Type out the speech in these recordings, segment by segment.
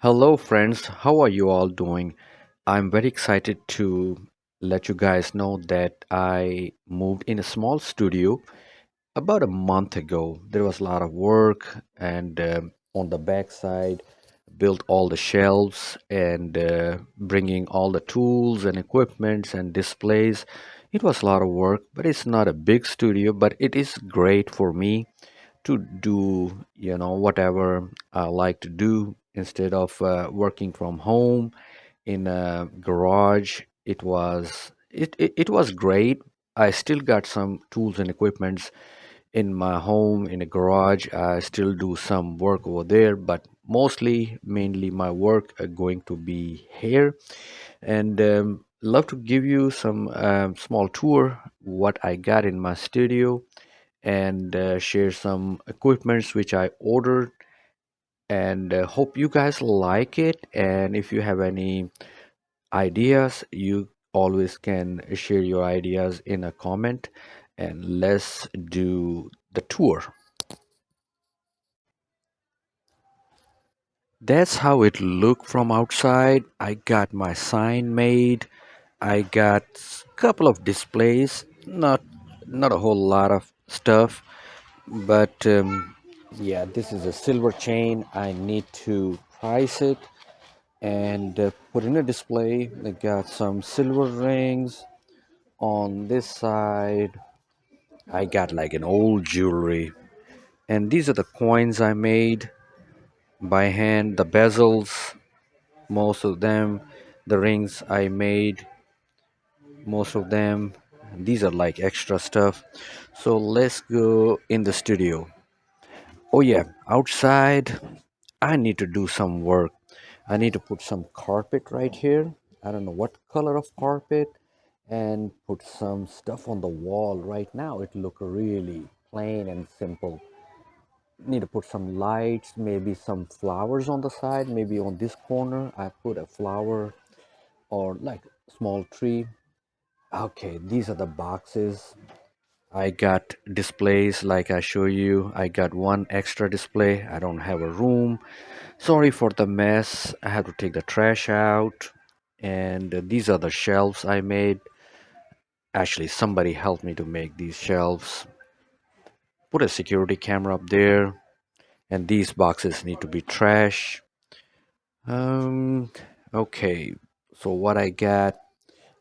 Hello, friends. How are you all doing? I'm very excited to let you guys know that I moved in a small studio about a month ago. There was a lot of work, and on the backside, built all the shelves and bringing all the tools and equipments and displays. It was a lot of work, but it's not a big studio, but it is great for me to do whatever I like to do instead of working from home in a garage. It was great. I still got some tools and equipments in my home in a garage. I still do some work over there, but mainly my work are going to be here. And love to give you some small tour what I got in my studio and share some equipments which I ordered, and hope you guys like it. And if you have any ideas, you always can share your ideas in a comment, and let's do the tour. That's how it looked from outside. I got my sign made. I got a couple of displays, not a whole lot of stuff. But yeah, this is a silver chain. I need to price it and put in a display. I got some silver rings on this side. I got like an old jewelry. And these are the coins I made by hand, the bezels, most of them, the rings I made, most of them. These are like extra stuff. So let's go in the studio. Oh, yeah, outside, I need to do some work. I need to put some carpet right here. I don't know what color of carpet, and put some stuff on the wall right now. It look really plain and simple. Need to put some lights, maybe some flowers on the side, maybe on this corner. I put a flower or like small tree. Okay, these are the boxes. I got displays like I show you. I got one extra display. I don't have a room. Sorry for the mess. I had to take the trash out. And these are the shelves I made. Actually, somebody helped me to make these shelves. Put a security camera up there. And these boxes need to be trash. Um, okay. So what I got,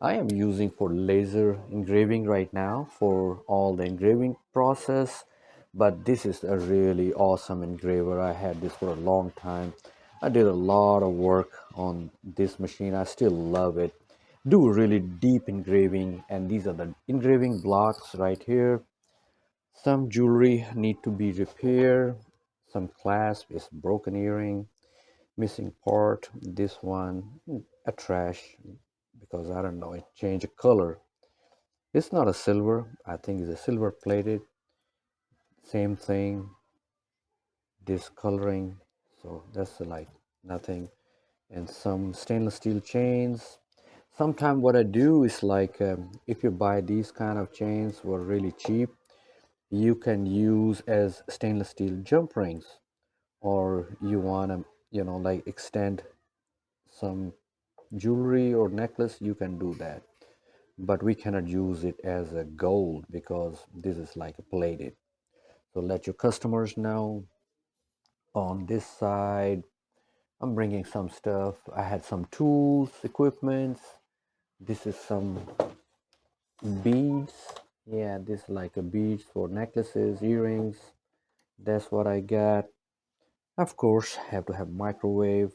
I am using for laser engraving right now for all the engraving process. But this is a really awesome engraver. I had this for a long time. I did a lot of work on this machine. I still love it. Do really deep engraving, and these are the engraving blocks right here. Some jewelry need to be repaired. Some clasp is broken earring, missing part. This one, a trash because I don't know, it changed color. It's not a silver. I think it's a silver plated. Same thing, discoloring. So that's like nothing. And some stainless steel chains. Sometimes what I do is like if you buy these kind of chains were really cheap, you can use as stainless steel jump rings, or you want to like extend some jewelry or necklace, you can do that. But we cannot use it as a gold because this is like a plated. So let your customers know. On this side, I'm bringing some stuff. I had some tools, equipments. This is some beads. Yeah, this is like a beads for necklaces, earrings. That's what I got. Of course, have to have microwave.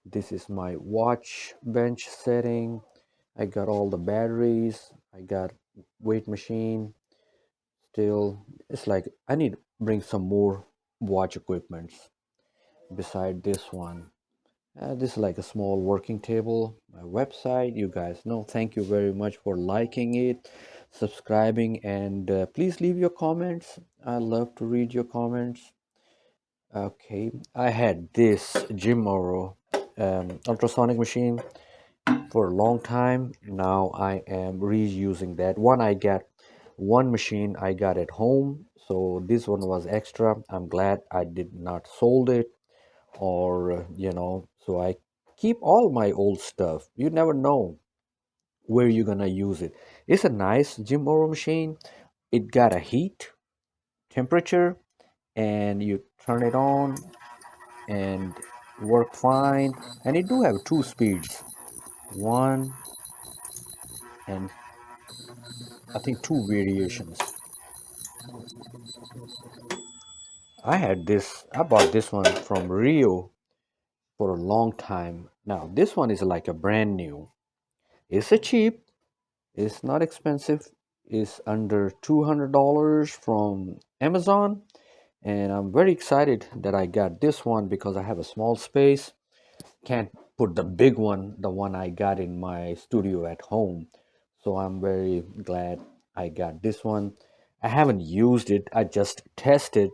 This is my watch bench setting. I got all the batteries. I got weight machine. Still, it's like I need to bring some more watch equipments beside this one. This is like a small working table. My website, you guys know. Thank you very much for liking it, subscribing, and please leave your comments. I love to read your comments. Okay, I had this Jim Morrow ultrasonic machine for a long time. Now I am reusing that one. I got one machine I got at home, so this one was extra. I'm glad I did not sold it or So I keep all my old stuff. You never know where you're gonna use it. It's a nice gym rower machine. It got a heat, temperature, and you turn it on and work fine. And it do have two speeds, one and I think two variations. I bought this one from Rio for a long time. Now this one is like a brand new. It's a cheap, it's not expensive. It's under $200 from Amazon. And I'm very excited that I got this one because I have a small space. Can't put the big one, the one I got in my studio at home. So I'm very glad I got this one. I haven't used it, I just tested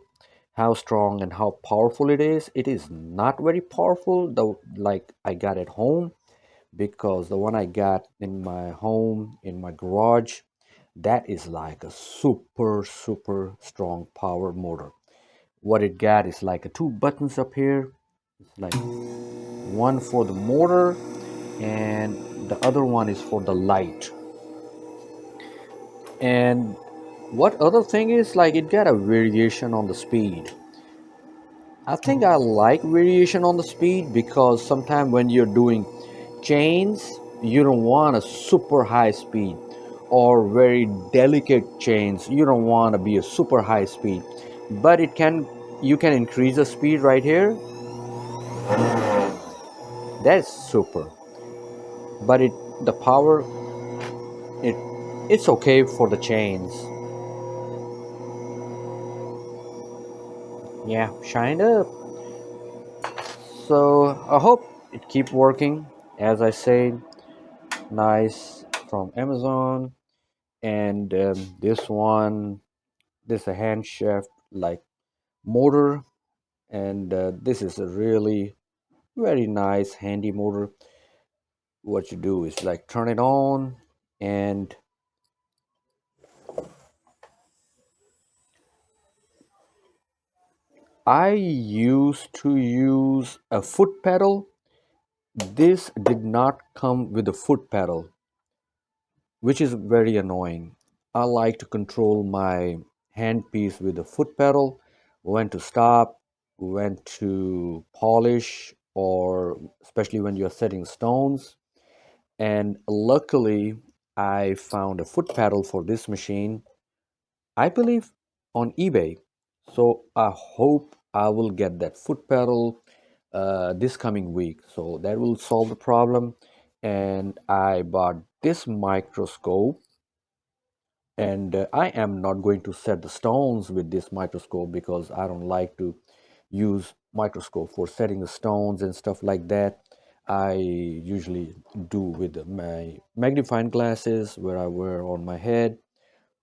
how strong and how powerful it is. It is not very powerful though, like I got at home, because the one I got in my home, in my garage, that is like a super strong power motor. What it got is like a two buttons up here. It's like one for the motor and the other one is for the light. And what other thing is, like, it got a variation on the speed. I think I like variation on the speed because sometimes when you're doing chains, you don't want a super high speed, or very delicate chains, you don't want to be a super high speed. But it can, you can increase the speed right here. That's super. But it, the power, it it's okay for the chains. Yeah, shined up. So I hope it keep working. As I said, nice from Amazon. And this one, this is a hand shaft like motor, and this is a really very nice handy motor. What you do is like turn it on, and I used to use a foot pedal. This did not come with a foot pedal, which is very annoying. I like to control my handpiece with the foot pedal, when to stop, when to polish, or especially when you're setting stones. And luckily, I found a foot pedal for this machine, I believe on eBay. So I hope I will get that foot pedal this coming week. So that will solve the problem. And I bought this microscope, and I am not going to set the stones with this microscope because I don't like to use microscope for setting the stones and stuff like that. I usually do with my magnifying glasses where I wear on my head,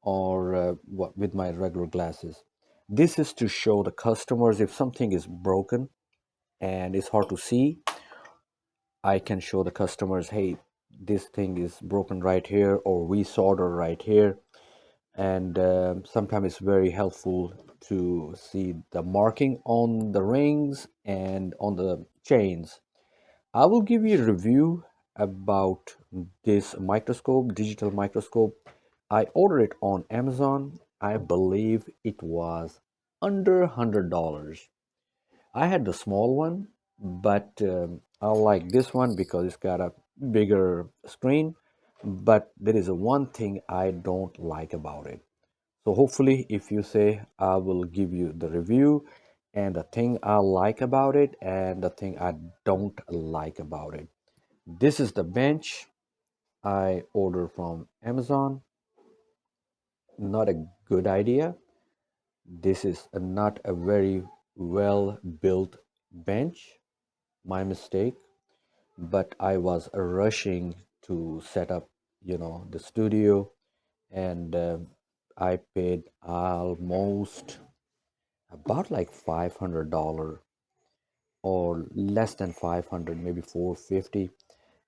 or with my regular glasses. This is to show the customers if something is broken and it's hard to see. I can show the customers, hey, this thing is broken right here, or we solder right here. And sometimes it's very helpful to see the marking on the rings and on the chains. I will give you a review about this microscope, digital microscope. I ordered it on Amazon. I believe it was under $100. I had the small one, but I like this one because it's got a bigger screen. But there is a one thing I don't like about it. So hopefully, if you say, I will give you the review and the thing I like about it and the thing I don't like about it. This is the bench I ordered from Amazon. Not a good idea. This is not a very well built bench. My mistake. But I was rushing to set up, the studio, and I paid almost about like $500, or less than 500, maybe 450.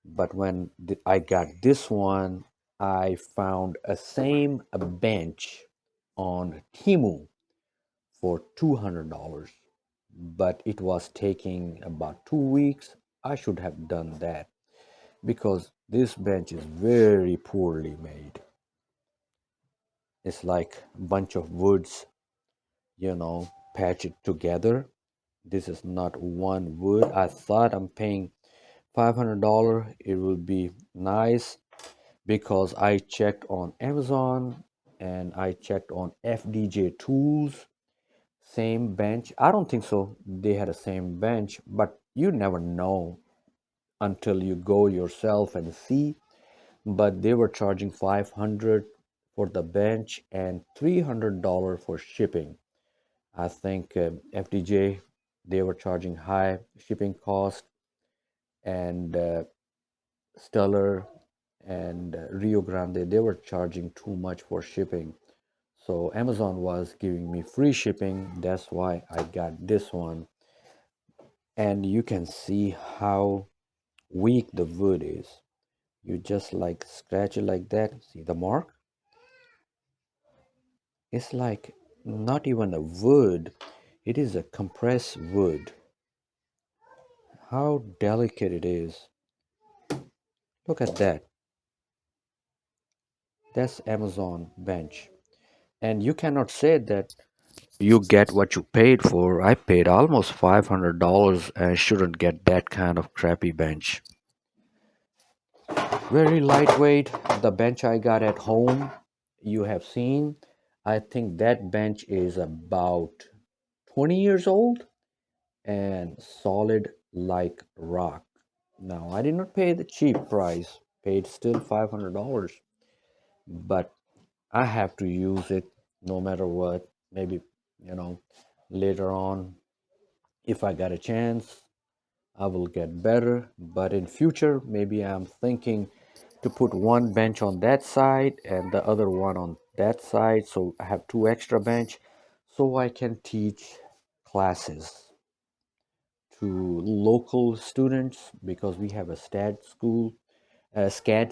But when I got this one, I found a same bench on Temu for $200, but it was taking about 2 weeks. I should have done that because this bench is very poorly made. It's like a bunch of woods, patched together. This is not one wood. I thought I'm paying $500. It will be nice because I checked on Amazon and I checked on FDJ Tools. Same bench. I don't think so. They had the same bench, but you never know until you go yourself and see. But they were charging 500 for the bench and $300 for shipping. I think FDJ, they were charging high shipping cost, and Stellar and Rio Grande, they were charging too much for shipping. So Amazon was giving me free shipping. That's why I got this one. And you can see how weak the wood is. You just like scratch it like that. See the mark? It's like not even a wood. It is a compressed wood. How delicate it is. Look at that. That's Amazon bench. And you cannot say that you get what you paid for. I paid almost $500 and shouldn't get that kind of crappy bench. Very lightweight. The bench I got at home, you have seen. I think that bench is about 20 years old and solid like rock. Now, I did not pay the cheap price, paid still $500, but I have to use it no matter what. Maybe, you know, later on, if I got a chance, I will get better. But in future, maybe I'm thinking to put one bench on that side and the other one on that side. So I have two extra bench so I can teach classes to local students because we have a SCAD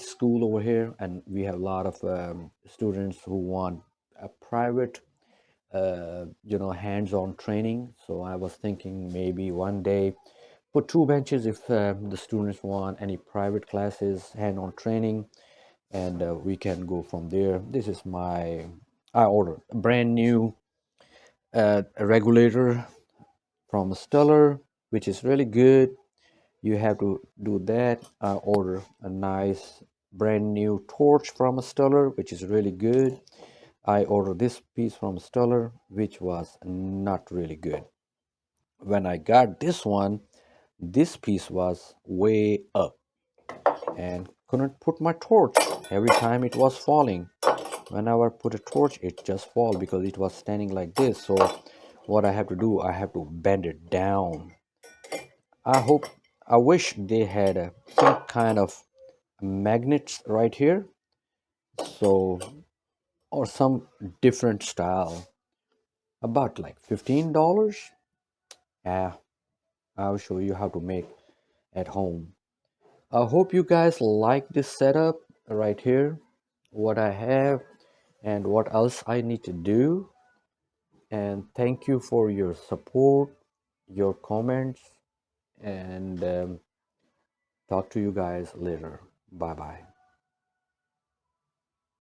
school over here, and we have a lot of students who want a private, hands-on training. So I was thinking maybe one day put two benches if the students want any private classes, hand-on training, and we can go from there. I ordered a brand new regulator from Stellar, which is really good. You have to do that. I order a nice brand new torch from a Stellar, which is really good. I ordered this piece from Stellar, which was not really good. When I got this one, this piece was way up and couldn't put my torch. Every time it was falling. Whenever I put a torch, it just fall because it was standing like this. So what I have to do, I have to bend it down. I wish they had some kind of magnets right here. So, or some different style. About like $15. Yeah, I'll show you how to make at home. I hope you guys like this setup right here, what I have and what else I need to do. And thank you for your support, your comments, and talk to you guys later. Bye bye.